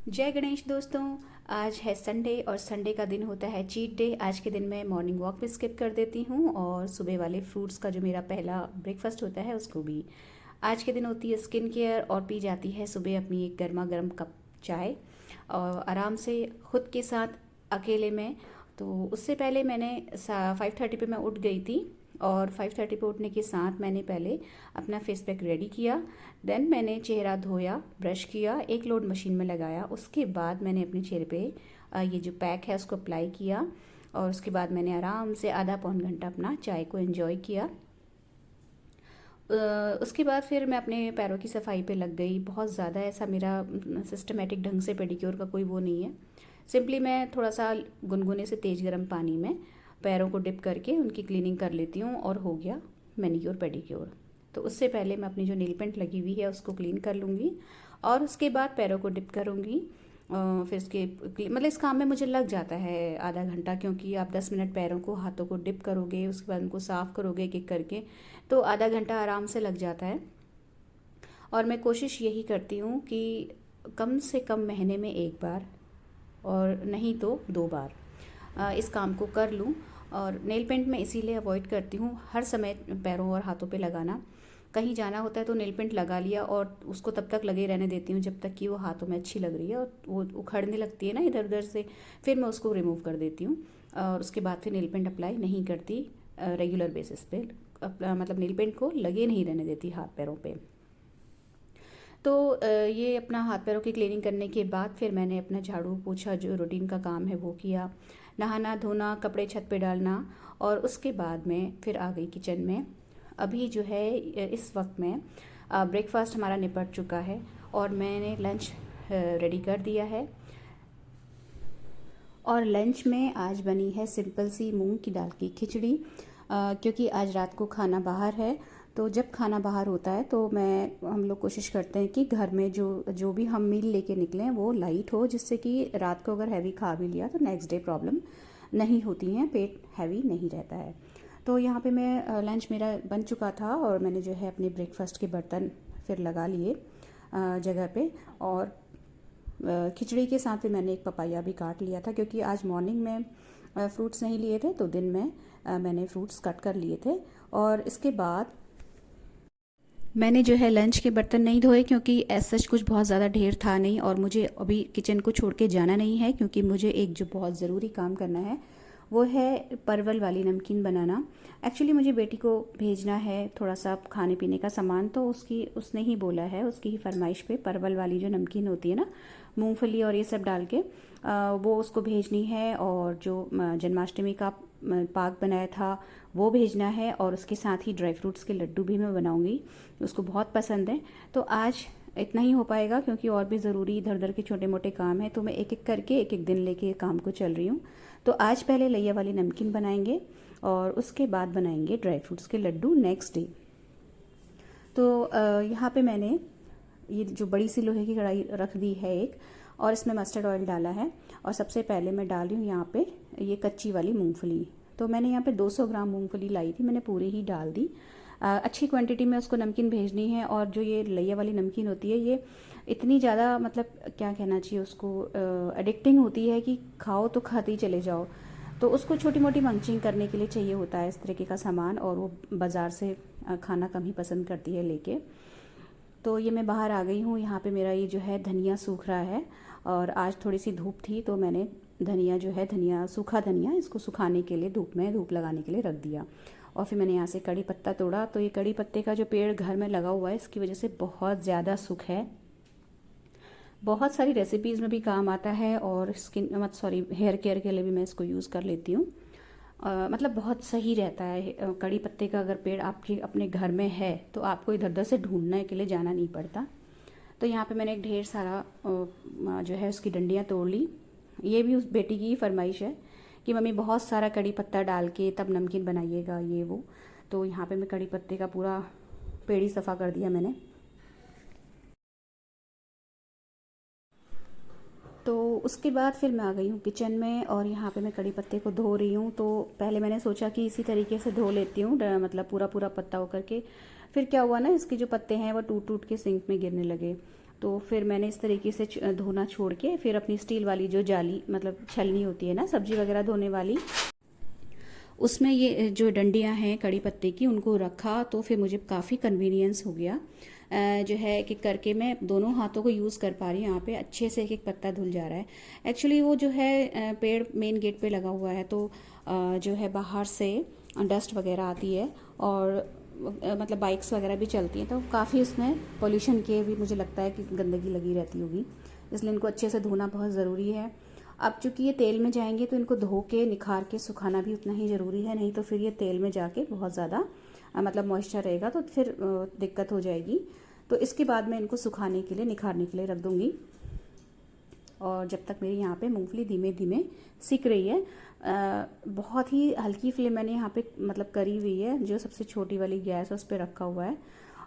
जय गणेश दोस्तों। आज है संडे और संडे का दिन होता है चीट डे। आज के दिन मैं मॉर्निंग वॉक भी स्किप कर देती हूँ और सुबह वाले फ्रूट्स का जो मेरा पहला ब्रेकफास्ट होता है उसको भी। आज के दिन होती है स्किन केयर और पी जाती है सुबह अपनी एक गर्मा गर्म कप चाय और आराम से खुद के साथ अकेले में। तो उससे पहले मैंने 5:30 पे मैं उठ गई थी और 5:30 पे उठने के साथ मैंने पहले अपना फेस पैक रेडी किया। देन मैंने चेहरा धोया, ब्रश किया, एक लोड मशीन में लगाया। उसके बाद मैंने अपने चेहरे पे ये जो पैक है उसको अप्लाई किया और उसके बाद मैंने आराम से आधा पौन घंटा अपना चाय को एंजॉय किया। उसके बाद फिर मैं अपने पैरों की सफाई पे लग गई। बहुत ज़्यादा ऐसा मेरा सिस्टमेटिक ढंग से पेडिक्योर का कोई वो नहीं है। सिंपली मैं थोड़ा सा गुनगुने से तेज़ गर्म पानी में पैरों को डिप करके उनकी क्लीनिंग कर लेती हूँ और हो गया मैनिक्योर पेडिक्योर। तो उससे पहले मैं अपनी जो नेल पेंट लगी हुई है उसको क्लीन कर लूँगी और उसके बाद पैरों को डिप करूँगी। फिर उसके मतलब इस काम में मुझे लग जाता है आधा घंटा, क्योंकि आप 10 मिनट पैरों को हाथों को डिप करोगे, उसके बाद उनको साफ़ करोगे एक एक करके, तो आधा घंटा आराम से लग जाता है। और मैं कोशिश यही करती हूँ कि कम से कम महीने में एक बार और नहीं तो 2 बार इस काम को कर लूँ। और नेल पेंट मैं इसीलिए अवॉइड करती हूँ हर समय पैरों और हाथों पे लगाना। कहीं जाना होता है तो नेल पेंट लगा लिया और उसको तब तक लगे रहने देती हूँ जब तक कि वो हाथों में अच्छी लग रही है और वो उखड़ने लगती है ना इधर उधर से, फिर मैं उसको रिमूव कर देती हूँ और उसके बाद फिर नेल पेंट अप्लाई नहीं करती रेगुलर बेसिस पे। मतलब नेल पेंट को लगे नहीं रहने देती हाथ पैरों पे। तो ये अपना हाथ पैरों की क्लीनिंग करने के बाद फिर मैंने अपना झाड़ू पोछा जो रूटीन का काम है वो किया, नहाना धोना, कपड़े छत पे डालना और उसके बाद में फिर आ गई किचन में। अभी जो है इस वक्त में ब्रेकफास्ट हमारा निपट चुका है और मैंने लंच रेडी कर दिया है। और लंच में आज बनी है सिंपल सी मूंग की दाल की खिचड़ी, क्योंकि आज रात को खाना बाहर है। तो जब खाना बाहर होता है तो हम लोग कोशिश करते हैं कि घर में जो जो भी हम मील लेके निकलें वो लाइट हो, जिससे कि रात को अगर हैवी खा भी लिया तो नेक्स्ट डे प्रॉब्लम नहीं होती है, पेट हैवी नहीं रहता है। तो यहाँ पे मैं लंच मेरा बन चुका था और मैंने जो है अपने ब्रेकफास्ट के बर्तन फिर लगा लिए जगह पे। और खिचड़ी के साथ में मैंने एक पपाया भी काट लिया था, क्योंकि आज मॉर्निंग में फ्रूट्स नहीं लिए थे तो दिन में मैंने फ्रूट्स कट कर लिए थे। और इसके बाद मैंने जो है लंच के बर्तन नहीं धोए, क्योंकि ऐसा सच कुछ बहुत ज़्यादा ढेर था नहीं और मुझे अभी किचन को छोड़ के जाना नहीं है, क्योंकि मुझे एक जो बहुत ज़रूरी काम करना है वो है परवल वाली नमकीन बनाना। एक्चुअली मुझे बेटी को भेजना है थोड़ा सा खाने पीने का सामान, तो उसने ही बोला है, उसकी ही फरमाइश पे परवल वाली जो नमकीन होती है ना, मूंगफली और ये सब डाल के वो उसको भेजनी है। और जो जन्माष्टमी का पाक बनाया था वो भेजना है और उसके साथ ही ड्राई फ्रूट्स के लड्डू भी मैं बनाऊंगी, उसको बहुत पसंद है। तो आज इतना ही हो पाएगा, क्योंकि और भी ज़रूरी इधर उधर के छोटे मोटे काम हैं, तो मैं एक एक करके एक एक दिन लेके काम को चल रही हूँ। तो आज पहले लैया वाली नमकीन बनाएंगे और उसके बाद बनाएंगे ड्राई फ्रूट्स के लड्डू नेक्स्ट डे। तो यहाँ पे मैंने ये जो बड़ी सी लोहे की कढ़ाई रख दी है एक, और इसमें मस्टर्ड ऑयल डाला है। और सबसे पहले मैं डाल रही हूँ यहाँ पे ये कच्ची वाली मूंगफली। तो मैंने यहाँ पे 200 ग्राम मूंगफली लाई थी, मैंने पूरी ही डाल दी। अच्छी क्वांटिटी में उसको नमकीन भेजनी है। और जो ये लैया वाली नमकीन होती है ये इतनी ज़्यादा, मतलब क्या कहना चाहिए उसको, एडिक्टिंग होती है कि खाओ तो खाते ही चले जाओ। तो उसको छोटी मोटी मंचिंग करने के लिए चाहिए होता है इस तरीके का सामान, और वो बाज़ार से खाना कम ही पसंद करती है लेके। तो ये मैं बाहर आ गई हूँ। यहाँ पे मेरा ये जो है धनिया सूख रहा है और आज थोड़ी सी धूप थी तो मैंने धनिया जो है, धनिया सूखा धनिया, इसको सुखाने के लिए धूप लगाने के लिए रख दिया। और फिर मैंने यहाँ से कड़ी पत्ता तोड़ा। तो ये कड़ी पत्ते का जो पेड़ घर में लगा हुआ है इसकी वजह से बहुत ज़्यादा सुख है, बहुत सारी रेसिपीज़ में भी काम आता है और हेयर केयर के लिए भी मैं इसको यूज़ कर लेती हूँ। मतलब बहुत सही रहता है। कड़ी पत्ते का अगर पेड़ आपके अपने घर में है तो आपको इधर उधर से ढूंढने के लिए जाना नहीं पड़ता। तो यहाँ पे मैंने एक ढेर सारा जो है उसकी डंडियाँ तोड़ ली। ये भी उस बेटी की ही फरमाइश है कि मम्मी बहुत सारा कड़ी पत्ता डाल के तब नमकीन बनाइएगा ये वो। तो यहाँ पे मैं कड़ी पत्ते का पूरा पेड़ ही सफ़ा कर दिया मैंने। तो उसके बाद फिर मैं आ गई हूँ किचन में और यहाँ पे मैं कड़ी पत्ते को धो रही हूँ। तो पहले मैंने सोचा कि इसी तरीके से धो लेती हूँ, मतलब पूरा पूरा पत्ता होकर के। फिर क्या हुआ ना, इसके जो पत्ते हैं वो टूट टूट के सिंक में गिरने लगे। तो फिर मैंने इस तरीके से धोना छोड़ के फिर अपनी स्टील वाली जो जाली मतलब छलनी होती है ना सब्जी वगैरह धोने वाली, उसमें ये जो डंडियां हैं कड़ी पत्ते की उनको रखा। तो फिर मुझे काफ़ी कन्वीनियंस हो गया, जो है एक एक करके मैं दोनों हाथों को यूज़ कर पा रही हूँ। यहाँ पे अच्छे से एक एक पत्ता धुल जा रहा है। एक्चुअली वो जो है पेड़ मेन गेट पे लगा हुआ है, तो जो है बाहर से डस्ट वगैरह आती है और मतलब बाइक्स वगैरह भी चलती हैं, तो काफ़ी उसमें पोल्यूशन के भी मुझे लगता है कि गंदगी लगी रहती होगी, इसलिए इनको अच्छे से धोना बहुत ज़रूरी है। अब चूंकि ये तेल में जाएंगे तो इनको धो के निखार के सुखाना भी उतना ही ज़रूरी है, नहीं तो फिर ये तेल में जाके बहुत ज़्यादा मतलब मॉइस्चर रहेगा तो फिर दिक्कत हो जाएगी। तो इसके बाद मैं इनको सुखाने के लिए निखारने के लिए रख दूँगी। और जब तक मेरी यहाँ पे मूंगफली धीमे धीमे सिक रही है, बहुत ही हल्की फ्लेम मैंने यहाँ पे मतलब करी हुई है, जो सबसे छोटी वाली गैस है उस पर रखा हुआ है।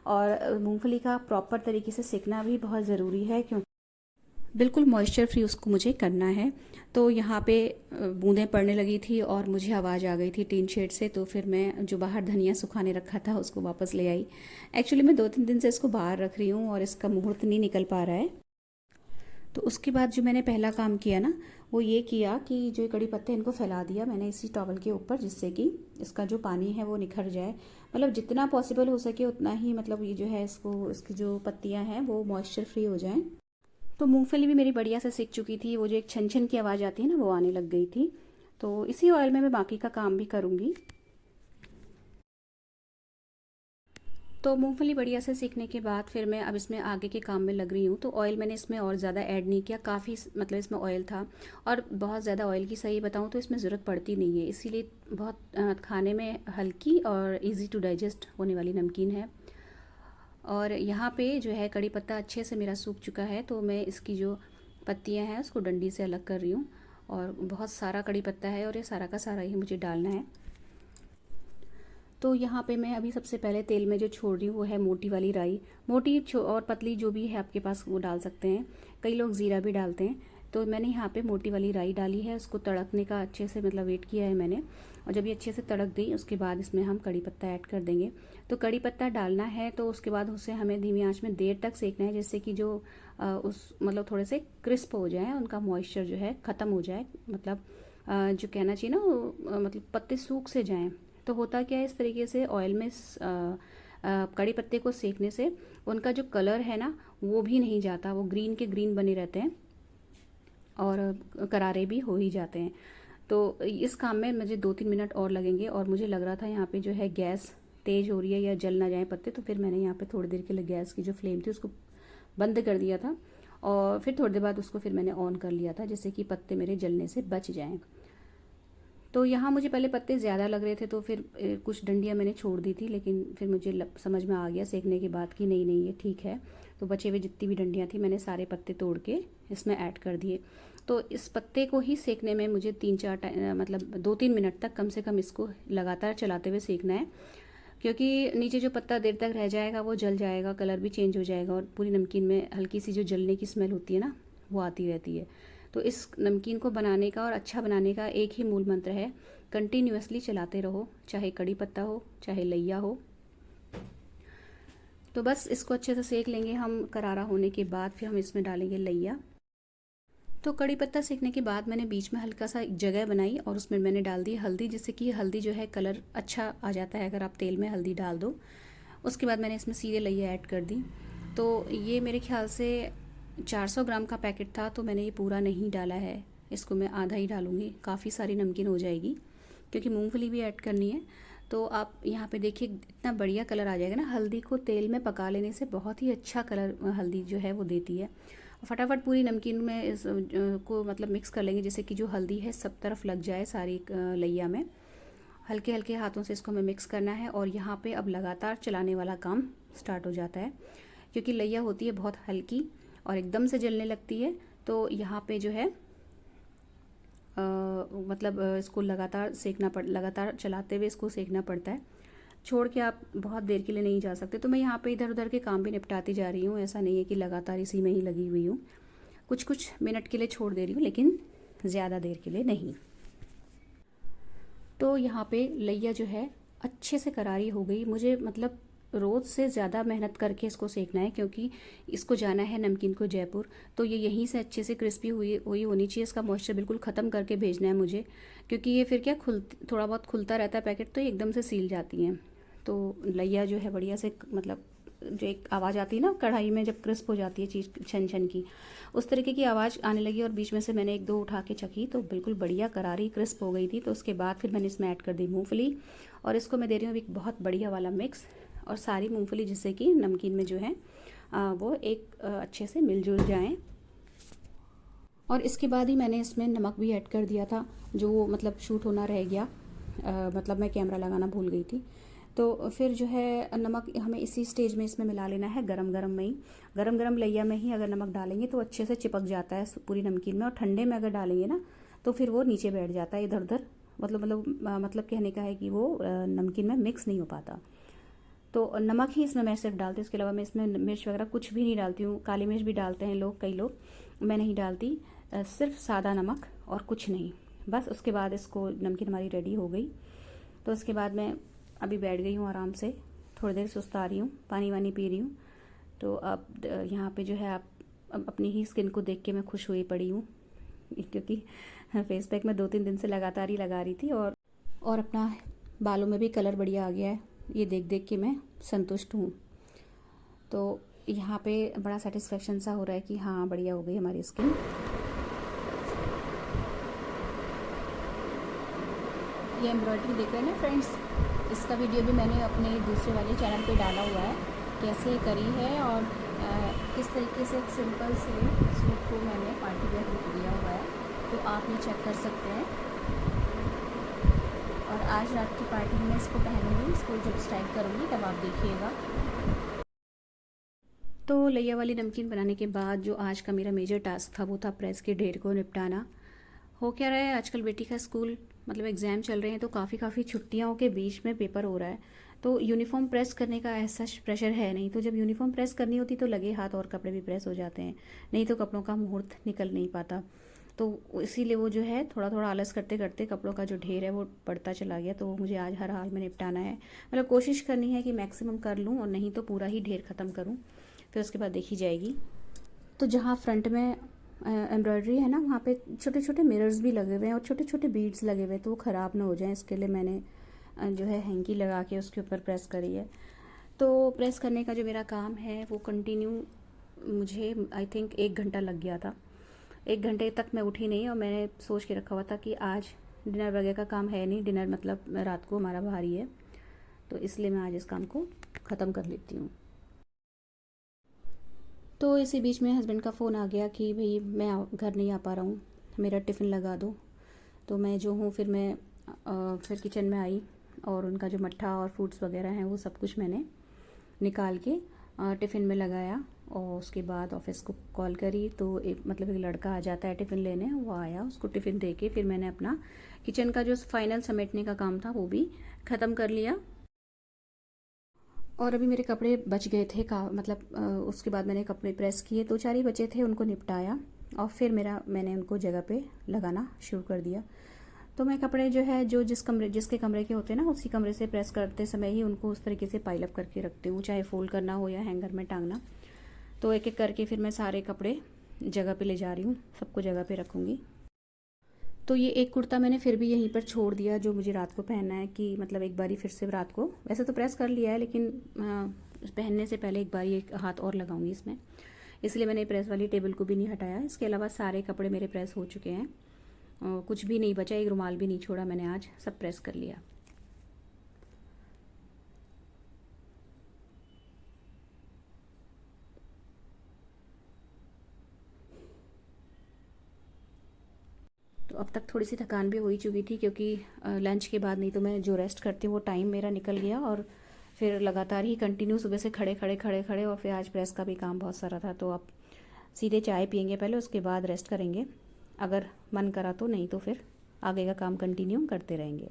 और मूंगफली का प्रॉपर तरीके से सिकना भी बहुत ज़रूरी है, क्योंकि बिल्कुल मॉइस्चर फ्री उसको मुझे करना है। तो यहाँ पे बूंदें पड़ने लगी थी और मुझे आवाज़ आ गई थी टीन शेड से, तो फिर मैं जो बाहर धनिया सुखाने रखा था उसको वापस ले आई। एक्चुअली मैं 2-3 दिन से इसको बाहर रख रही हूँ और इसका मुहूर्त नहीं निकल पा रहा है। तो उसके बाद जो मैंने पहला काम किया ना, वो ये किया कि जो कड़ी पत्ते इनको फैला दिया मैंने इसी टॉवल के ऊपर, जिससे कि इसका जो पानी है वो निखर जाए। मतलब जितना पॉसिबल हो सके उतना ही, मतलब ये जो है इसको इसकी जो पत्तियां हैं वो मॉइस्चर फ्री हो जाएं। तो मूंगफली भी मेरी बढ़िया से सिक चुकी थी, वो जो एक छन छन की आवाज़ आती है ना वो आने लग गई थी। तो इसी ऑयल में मैं बाकी का काम भी करूँगी। तो मूंगफली बढ़िया से सीखने के बाद फिर मैं अब इसमें आगे के काम में लग रही हूँ। तो ऑयल मैंने इसमें और ज़्यादा ऐड नहीं किया, काफ़ी मतलब इसमें ऑयल था और बहुत ज़्यादा ऑयल की सही बताऊँ तो इसमें ज़रूरत पड़ती नहीं है, इसीलिए बहुत खाने में हल्की और इजी टू डाइजेस्ट होने वाली नमकीन है। और यहाँ पे जो है कड़ी पत्ता अच्छे से मेरा सूख चुका है, तो मैं इसकी जो पत्तियाँ हैं उसको डंडी से अलग कर रही हूँ। और बहुत सारा कड़ी पत्ता है और ये सारा का सारा ही मुझे डालना है। तो यहाँ पे मैं अभी सबसे पहले तेल में जो छोड़ रही हूँ वो है मोटी वाली राई। मोटी और पतली जो भी है आपके पास वो डाल सकते हैं, कई लोग ज़ीरा भी डालते हैं। तो मैंने यहाँ पे मोटी वाली राई डाली है, उसको तड़कने का अच्छे से मतलब वेट किया है मैंने। और जब ये अच्छे से तड़क गई उसके बाद इसमें हम कड़ी पत्ता ऐड कर देंगे। तो कड़ी पत्ता डालना है तो उसके बाद उसे हमें धीमी आंच में देर तक सेकना है, जिससे कि जो उस मतलब थोड़े से क्रिस्प हो जाए, उनका मॉइस्चर जो है ख़त्म हो जाए, मतलब जो कहना चाहिए ना मतलब पत्ते सूख से जाएँ। तो होता क्या है, इस तरीके से ऑयल में कड़ी पत्ते को सेकने से उनका जो कलर है ना वो भी नहीं जाता, वो ग्रीन के ग्रीन बने रहते हैं और करारे भी हो ही जाते हैं। तो इस काम में मुझे 2-3 मिनट और लगेंगे। और मुझे लग रहा था यहाँ पे जो है गैस तेज़ हो रही है या जल ना जाए पत्ते, तो फिर मैंने यहाँ पे थोड़ी देर के लिए गैस की जो फ्लेम थी उसको बंद कर दिया था और फिर थोड़ी देर बाद उसको फिर मैंने ऑन कर लिया था, जिससे कि पत्ते मेरे जलने से बच जाएँ। तो यहाँ मुझे पहले पत्ते ज़्यादा लग रहे थे तो फिर कुछ डंडियाँ मैंने छोड़ दी थी, लेकिन फिर मुझे समझ में आ गया सेकने के बाद कि नहीं नहीं ये ठीक है। तो बचे हुए जितनी भी डंडियाँ थी मैंने सारे पत्ते तोड़ के इसमें ऐड कर दिए। तो इस पत्ते को ही सेकने में मुझे 3-4 मतलब 2-3 मिनट तक कम से कम इसको लगातार चलाते हुए सेकना है, क्योंकि नीचे जो पत्ता देर तक रह जाएगा वो जल जाएगा, कलर भी चेंज हो जाएगा और पूरी नमकीन में हल्की सी जो जलने की स्मेल होती है ना वो आती रहती है। तो इस नमकीन को बनाने का और अच्छा बनाने का एक ही मूल मंत्र है, कंटिन्यूअसली चलाते रहो, चाहे कड़ी पत्ता हो चाहे लैया हो। तो बस इसको अच्छे से सेक लेंगे हम। करारा होने के बाद फिर हम इसमें डालेंगे लैया। तो कड़ी पत्ता सेकने के बाद मैंने बीच में हल्का सा एक जगह बनाई और उसमें मैंने डाल दी हल्दी, जिससे कि हल्दी जो है कलर अच्छा आ जाता है अगर आप तेल में हल्दी डाल दो। उसके बाद मैंने इसमें सीधे लैया ऐड कर दी। तो ये मेरे ख्याल से 400 ग्राम का पैकेट था, तो मैंने ये पूरा नहीं डाला है, इसको मैं आधा ही डालूँगी, काफ़ी सारी नमकीन हो जाएगी क्योंकि मूंगफली भी ऐड करनी है। तो आप यहाँ पे देखिए इतना बढ़िया कलर आ जाएगा ना, हल्दी को तेल में पका लेने से बहुत ही अच्छा कलर हल्दी जो है वो देती है। फटाफट पूरी नमकीन में इस को मतलब मिक्स कर लेंगे, जैसे कि जो हल्दी है सब तरफ लग जाए सारी लैया में। हल्के हल्के हाथों से इसको हमें मिक्स करना है और यहाँ पे अब लगातार चलाने वाला काम स्टार्ट हो जाता है, क्योंकि लैया होती है बहुत हल्की और एकदम से जलने लगती है। तो यहाँ पे जो है मतलब इसको लगातार चलाते हुए इसको सेकना पड़ता है, छोड़ के आप बहुत देर के लिए नहीं जा सकते। तो मैं यहाँ पे इधर उधर के काम भी निपटाती जा रही हूँ, ऐसा नहीं है कि लगातार इसी में ही लगी हुई हूँ, कुछ कुछ मिनट के लिए छोड़ दे रही हूँ लेकिन ज़्यादा देर के लिए नहीं। तो यहाँ पे लैया जो है अच्छे से करारी हो गई, मुझे मतलब रोज़ से ज़्यादा मेहनत करके इसको सेकना है, क्योंकि इसको जाना है नमकीन को जयपुर। तो ये यहीं से अच्छे से क्रिस्पी हुई हुई होनी चाहिए, इसका मॉइस्चर बिल्कुल ख़त्म करके भेजना है मुझे, क्योंकि ये फिर क्या थोड़ा बहुत खुलता रहता है पैकेट, तो ये एकदम से सील जाती हैं। तो लैया जो है बढ़िया से, मतलब जो एक आवाज़ आती है ना कढ़ाई में जब क्रिस्प हो जाती है चीज़ छन छन की, उस तरीके की आवाज़ आने लगी। और बीच में से मैंने एक दो उठा के चखी तो बिल्कुल बढ़िया करारी क्रिस्प हो गई थी। तो उसके बाद फिर मैंने इसमें ऐड कर दी मूंगफली, और इसको मैं दे रही हूँ एक बहुत बढ़िया वाला मिक्स, और सारी मूंगफली जिससे कि नमकीन में जो है वो एक अच्छे से मिलजुल जाएँ। और इसके बाद ही मैंने इसमें नमक भी ऐड कर दिया था, जो मतलब शूट होना रह गया, मतलब मैं कैमरा लगाना भूल गई थी। तो फिर जो है नमक हमें इसी स्टेज में इसमें मिला लेना है, गरम गरम में ही, गरम गरम लैया में ही अगर नमक डालेंगे तो अच्छे से चिपक जाता है पूरी नमकीन में। और ठंडे में अगर डालेंगे ना तो फिर वो नीचे बैठ जाता है इधर उधर, मतलब कहने का है कि वो नमकीन में मिक्स नहीं हो पाता। तो नमक ही इसमें मैं सिर्फ डालती हूँ, इसके अलावा मैं इसमें मिर्च वगैरह कुछ भी नहीं डालती हूँ। काली मिर्च भी डालते हैं लोग, कई लोग, मैं नहीं डालती, सिर्फ सादा नमक और कुछ नहीं, बस। उसके बाद इसको नमकीन हमारी रेडी हो गई। तो उसके बाद मैं अभी बैठ गई हूँ आराम से, थोड़ी देर सुस्ता रही हूँ, पानी वानी पी रही हूँ। तो अब यहाँ पे जो है आप अपनी ही स्किन को देख के मैं खुश हुई पड़ी हूँ, क्योंकि फेस पैक मैं 2-3 दिन से लगातार ही लगा रही थी, और अपना बालों में भी कलर बढ़िया आ गया है, ये देख देख के मैं संतुष्ट हूँ। तो यहाँ पे बड़ा सेटिस्फेक्शन सा हो रहा है कि हाँ बढ़िया हो गई हमारी स्किन। ये एम्ब्रॉयडरी देख रहे हैं ना फ्रेंड्स, इसका वीडियो भी मैंने अपने दूसरे वाले चैनल पे डाला हुआ है, कैसे करी है और किस तरीके से एक सिंपल से सूट को मैंने पार्टी वेयर लुक दिया हुआ है, तो आप ये चेक कर सकते हैं। और आज रात की पार्टी में इसको पहनूंगी, इसको जब स्टाइल करूँगी तब आप देखिएगा। तो लैया वाली नमकीन बनाने के बाद जो आज का मेरा मेजर टास्क था वो था प्रेस के ढेर को निपटाना। हो क्या रहा है, आजकल बेटी का स्कूल मतलब एग्ज़ाम चल रहे हैं, तो काफ़ी छुट्टियों के बीच में पेपर हो रहा है, तो यूनिफॉर्म प्रेस करने का ऐसा प्रेशर है नहीं। तो जब यूनिफॉर्म प्रेस करनी होती तो लगे हाथ और कपड़े भी प्रेस हो जाते हैं, नहीं तो कपड़ों का मुहूर्त निकल नहीं पाता। तो इसीलिए वो जो है थोड़ा थोड़ा आलस करते करते कपड़ों का जो ढेर है वो बढ़ता चला गया। तो वो मुझे आज हर हाल में निपटाना है, मतलब कोशिश करनी है कि मैक्सिमम कर लूँ, और नहीं तो पूरा ही ढेर ख़त्म करूँ, फिर उसके बाद देखी जाएगी। तो जहाँ फ्रंट में एम्ब्रॉयडरी है ना, वहाँ पे छोटे छोटे मिरर्स भी लगे हुए हैं और छोटे छोटे बीड्स लगे हुए हैं, तो वो ख़राब ना हो जाए, इसके लिए मैंने जो है हैंकी लगा के उसके ऊपर प्रेस करी है। तो प्रेस करने का जो मेरा काम है वो कंटिन्यू मुझे आई थिंक 1 घंटा लग गया था। 1 घंटे तक मैं उठी नहीं, और मैंने सोच के रखा हुआ था कि आज डिनर वगैरह का काम है नहीं, डिनर मतलब रात को हमारा भारी है, तो इसलिए मैं आज इस काम को ख़त्म कर लेती हूँ। तो इसी बीच में हस्बैंड का फ़ोन आ गया कि भाई मैं घर नहीं आ पा रहा हूँ, मेरा टिफ़िन लगा दो। तो मैं जो हूँ फिर किचन में आई, और उनका जो मट्ठा और फ्रूट्स वगैरह हैं वो सब कुछ मैंने निकाल के टिफ़िन में लगाया। और उसके बाद ऑफिस को कॉल करी, तो एक लड़का आ जाता है टिफ़िन लेने, वो आया, उसको टिफ़िन दे के फिर मैंने अपना किचन का जो फाइनल समेटने का काम था वो भी ख़त्म कर लिया। और अभी मेरे कपड़े बच गए थे उसके बाद मैंने कपड़े प्रेस किए, 2-4 ही बचे थे, उनको निपटाया, और फिर मैंने उनको जगह पे लगाना शुरू कर दिया। तो मैं कपड़े जो है जिसके कमरे के होते हैं ना, उसी कमरे से प्रेस करते समय ही उनको उस तरीके से पाइल अप करके रखती हूँ, चाहे फोल्ड करना हो या हैंगर में टांगना। तो एक एक करके फिर मैं सारे कपड़े जगह पे ले जा रही हूँ, सबको जगह पे रखूँगी। तो ये एक कुर्ता मैंने फिर भी यहीं पर छोड़ दिया, जो मुझे रात को पहनना है, कि मतलब एक बारी फिर से रात को, वैसे तो प्रेस कर लिया है लेकिन पहनने से पहले एक बारी एक हाथ और लगाऊंगी इसमें, इसलिए मैंने प्रेस वाली टेबल को भी नहीं हटाया। इसके अलावा सारे कपड़े मेरे प्रेस हो चुके हैं, कुछ भी नहीं बचा, एक रुमाल भी नहीं छोड़ा मैंने, आज सब प्रेस कर लिया। तो अब तक थोड़ी सी थकान भी हो ही चुकी थी, क्योंकि लंच के बाद नहीं तो मैं जो रेस्ट करती हूँ वो टाइम मेरा निकल गया, और फिर लगातार ही कंटिन्यू सुबह से खड़े खड़े खड़े खड़े, और फिर आज प्रेस का भी काम बहुत सारा था। तो अब सीधे चाय पियेंगे पहले, उसके बाद रेस्ट करेंगे, अगर मन करा तो, नहीं तो फिर आगे का काम कंटिन्यू करते रहेंगे।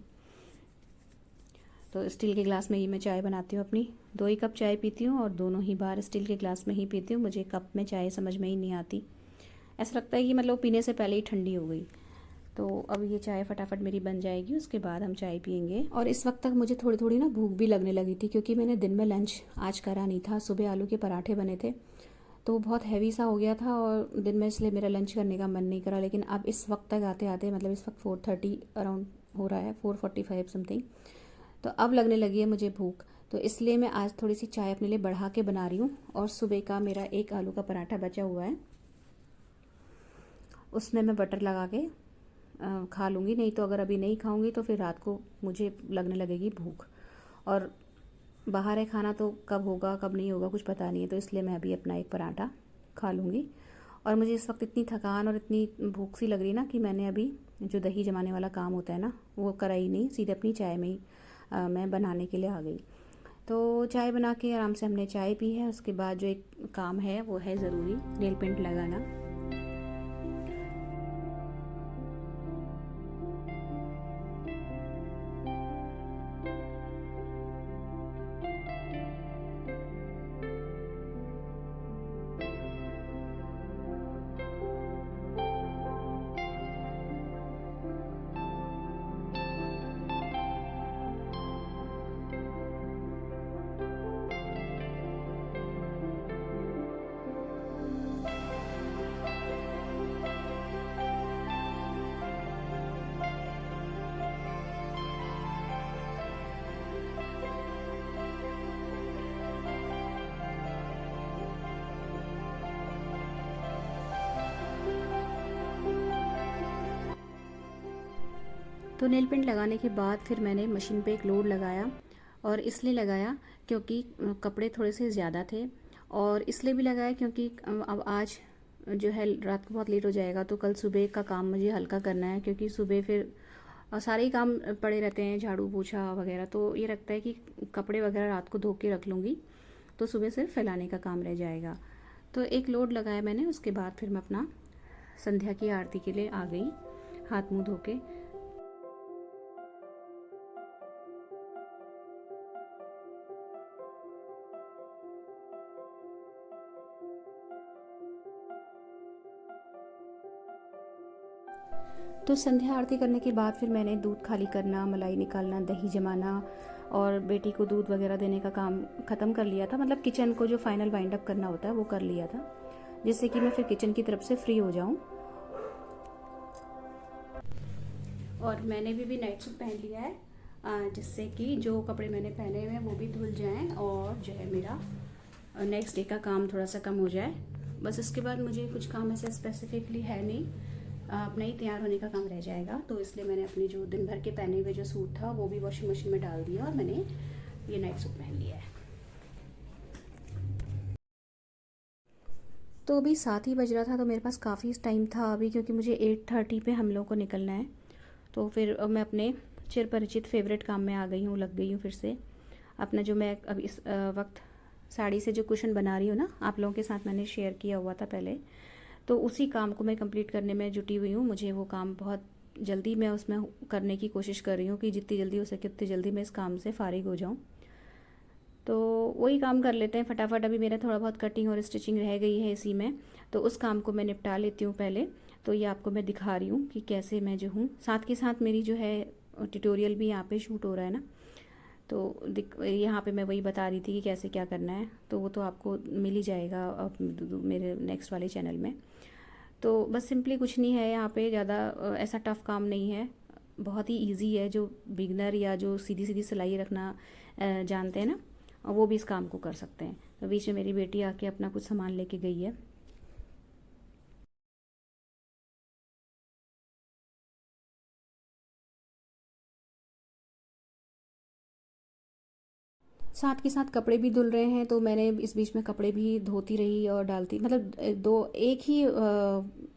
तो स्टील के ग्लास में ही मैं चाय बनाती हूँ अपनी, 2 ही कप चाय पीती हूँ, और दोनों ही बार स्टील के ग्लास में ही पीती हूँ। मुझे कप में चाय समझ में ही नहीं आती, ऐसा लगता है कि मतलब पीने से पहले ही ठंडी हो गई। तो अब ये चाय फटाफट मेरी बन जाएगी, उसके बाद हम चाय पियेंगे। और इस वक्त तक मुझे थोड़ी थोड़ी ना भूख भी लगने लगी थी, क्योंकि मैंने दिन में लंच आज करा नहीं था। सुबह आलू के पराठे बने थे तो वो बहुत हैवी सा हो गया था और दिन में, इसलिए मेरा लंच करने का मन नहीं करा। लेकिन अब इस वक्त तक आते आते, मतलब इस वक्त 4:30 अराउंड हो रहा है, 4:45 समथिंग, तो अब लगने लगी है मुझे भूख। तो इसलिए मैं आज थोड़ी सी चाय अपने लिए बढ़ा के बना रही हूँ। और सुबह का मेरा एक आलू का पराठा बचा हुआ है, उसमें मैं बटर लगा के खा लूँगी। नहीं तो अगर अभी नहीं खाऊँगी तो फिर रात को मुझे लगने लगेगी भूख। और बाहर है खाना तो कब होगा कब नहीं होगा कुछ पता नहीं है, तो इसलिए मैं अभी अपना एक पराठा खा लूँगी। और मुझे इस वक्त इतनी थकान और इतनी भूख सी लग रही ना कि मैंने अभी जो दही जमाने वाला काम होता है ना वो करा ही नहीं, सीधे अपनी चाय में ही मैं बनाने के लिए आ गई। तो चाय बना के आराम से हमने चाय पी है। उसके बाद जो एक काम है वो है ज़रूरी, नेल पेंट लगाना। तो नेल पेंट लगाने के बाद फिर मैंने मशीन पे एक लोड लगाया। और इसलिए लगाया क्योंकि कपड़े थोड़े से ज़्यादा थे, और इसलिए भी लगाया क्योंकि अब आज जो है रात को बहुत लेट हो जाएगा, तो कल सुबह का काम मुझे हल्का करना है। क्योंकि सुबह फिर सारे ही काम पड़े रहते हैं, झाड़ू पोछा वगैरह, तो ये रखता है कि कपड़े वगैरह रात को धो के रख लूँगी तो सुबह सिर्फ फैलाने का काम रह जाएगा। तो एक लोड लगाया मैंने, उसके बाद फिर मैं अपना संध्या की आरती के लिए आ गई हाथ मुँह धो के। तो संध्या आरती करने के बाद फिर मैंने दूध खाली करना, मलाई निकालना, दही जमाना और बेटी को दूध वगैरह देने का काम ख़त्म कर लिया था। मतलब किचन को जो फाइनल वाइंड अप करना होता है वो कर लिया था, जिससे कि मैं फिर किचन की तरफ से फ्री हो जाऊं। और मैंने भी नाइट सूट पहन लिया है, जिससे कि जो कपड़े मैंने पहने हुए हैं वो भी धुल जाएं और जो है मेरा नेक्स्ट डे का काम थोड़ा सा कम हो जाए। बस इसके बाद मुझे कुछ काम ऐसे स्पेसिफिकली है नहीं, अपना ही तैयार होने का काम रह जाएगा। तो इसलिए मैंने अपने जो दिन भर के पहने हुए जो सूट था वो भी वॉशिंग मशीन में डाल दिया और मैंने ये नाइट सूट पहन लिया है। तो अभी 7 ही बज रहा था, तो मेरे पास काफ़ी टाइम था अभी, क्योंकि मुझे 8:30 पे हम लोग को निकलना है। तो फिर मैं अपने चिर परिचित फेवरेट काम में आ गई हूँ, लग गई हूँ फिर से। अपना जो मैं अब इस वक्त साड़ी से जो कुशन बना रही हूँ ना, आप लोगों के साथ मैंने शेयर किया हुआ था पहले, तो उसी काम को मैं कंप्लीट करने में जुटी हुई हूँ। मुझे वो काम बहुत जल्दी मैं उसमें करने की कोशिश कर रही हूँ कि जितनी जल्दी हो सके उतनी जल्दी मैं इस काम से फ़ारिग हो जाऊँ। तो वही काम कर लेते हैं फटाफट। अभी मेरा थोड़ा बहुत कटिंग और स्टिचिंग रह गई है इसी में, तो उस काम को मैं निपटा लेती हूँ पहले। तो ये आपको मैं दिखा रही हूँ कि कैसे मैं जो हूँ, साथ के साथ मेरी जो है ट्यूटोरियल भी यहाँ पे शूट हो रहा है ना, तो यहाँ पे मैं वही बता रही थी कि कैसे क्या करना है। तो वो तो आपको मिल ही जाएगा अब मेरे नेक्स्ट वाले चैनल में। तो बस सिंपली कुछ नहीं है यहाँ पे, ज़्यादा ऐसा टफ़ काम नहीं है, बहुत ही इजी है। जो बिगनर या जो सीधी सीधी सिलाई रखना जानते हैं ना, वो भी इस काम को कर सकते हैं। तो बीच में मेरी बेटी आके अपना कुछ सामान लेके गई है। साथ के साथ कपड़े भी धुल रहे हैं, तो मैंने इस बीच में कपड़े भी धोती रही और डालती, मतलब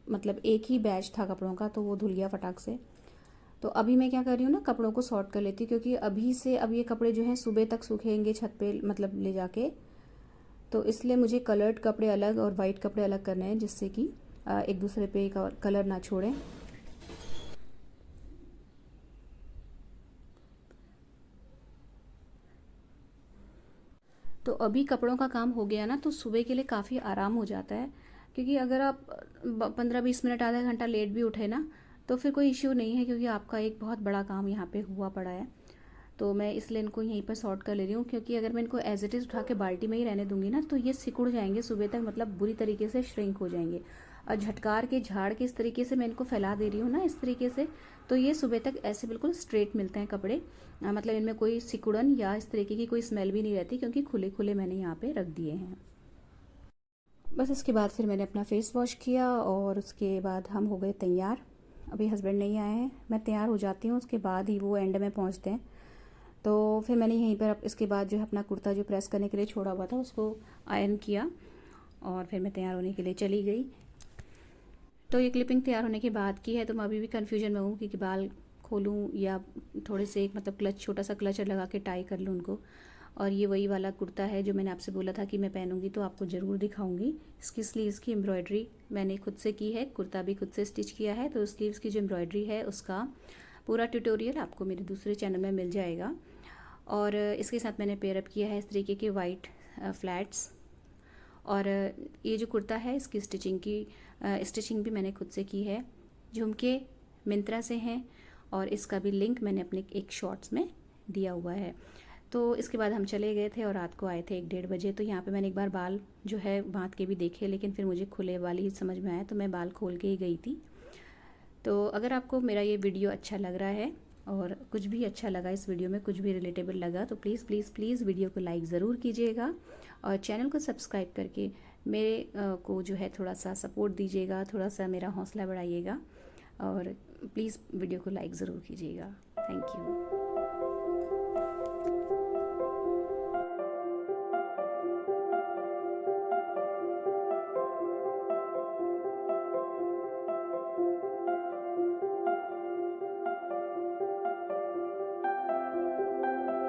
मतलब एक ही बैच था कपड़ों का, तो वो धुल गया फटाक से। तो अभी मैं क्या कर रही हूँ ना, कपड़ों को सॉर्ट कर लेती हूँ, क्योंकि अभी से अब ये कपड़े जो हैं सुबह तक सूखेंगे छत पे, मतलब ले जाके। तो इसलिए मुझे कलर्ड कपड़े अलग और वाइट कपड़े अलग करने हैं, जिससे कि एक दूसरे पे कलर ना छोड़ें। तो अभी कपड़ों का काम हो गया ना, तो सुबह के लिए काफ़ी आराम हो जाता है। क्योंकि अगर आप 15-20 मिनट आधा घंटा लेट भी उठे ना, तो फिर कोई इश्यू नहीं है, क्योंकि आपका एक बहुत बड़ा काम यहाँ पे हुआ पड़ा है। तो मैं इसलिए इनको यहीं पर सॉर्ट कर ले रही हूँ, क्योंकि अगर मैं इनको एज इट इज़ उठा के बाल्टी में ही रहने दूंगी ना, तो ये सिकुड़ जाएंगे सुबह तक, मतलब बुरी तरीके से श्रिंक हो जाएंगे। और झटकार के झाड़ के इस तरीके से मैं इनको फैला दे रही हूँ ना, इस तरीके से, तो ये सुबह तक ऐसे बिल्कुल स्ट्रेट मिलते हैं कपड़े। मतलब इनमें कोई सिकुड़न या इस तरीके की कोई स्मेल भी नहीं रहती, क्योंकि खुले खुले मैंने यहाँ पे रख दिए हैं। बस इसके बाद फिर मैंने अपना फेस वॉश किया और उसके बाद हम हो गए तैयार। अभी हस्बैंड नहीं आए हैं, मैं तैयार हो जाती हूँ, उसके बाद ही वो एंड में पहुँचते हैं। तो फिर मैंने यहीं पर इसके बाद जो है अपना कुर्ता जो प्रेस करने के लिए छोड़ा हुआ था उसको आयरन किया, और फिर मैं तैयार होने के लिए चली गई। तो ये क्लिपिंग तैयार होने के बाद की है, तो मैं अभी भी कन्फ्यूजन में हूँ कि बाल खोलूँ या थोड़े से एक मतलब क्लच, छोटा सा क्लच लगा के टाई कर लूँ उनको। और ये वही वाला कुर्ता है जो मैंने आपसे बोला था कि मैं पहनूंगी तो आपको ज़रूर दिखाऊंगी। इसकी स्लीव्स की एम्ब्रॉयडरी मैंने खुद से की है, कुर्ता भी खुद से स्टिच किया है। तो स्लीव्स की जो एम्ब्रॉयडरी है उसका पूरा ट्यूटोरियल आपको मेरे दूसरे चैनल में मिल जाएगा। और इसके साथ मैंने पेयरअप किया है इस तरीके के वाइट फ्लैट्स। और ये जो कुर्ता है इसकी स्टिचिंग भी मैंने खुद से की है। झुमके मिंत्रा से हैं, और इसका भी लिंक मैंने अपने एक शॉर्ट्स में दिया हुआ है। तो इसके बाद हम चले गए थे और रात को आए थे 1-1:30 बजे। तो यहाँ पे मैंने एक बार बाल जो है बांध के भी देखे, लेकिन फिर मुझे खुले वाली ही समझ में आया, तो मैं बाल खोल के ही गई थी। तो अगर आपको मेरा ये वीडियो अच्छा लग रहा है और कुछ भी अच्छा लगा, इस वीडियो में कुछ भी रिलेटेबल लगा, तो प्लीज़ प्लीज़ प्लीज़ वीडियो को लाइक ज़रूर कीजिएगा और चैनल को सब्सक्राइब करके मेरे को जो है थोड़ा सा सपोर्ट दीजिएगा, थोड़ा सा मेरा हौसला बढ़ाइएगा, और प्लीज़ वीडियो को लाइक ज़रूर कीजिएगा। Thank you.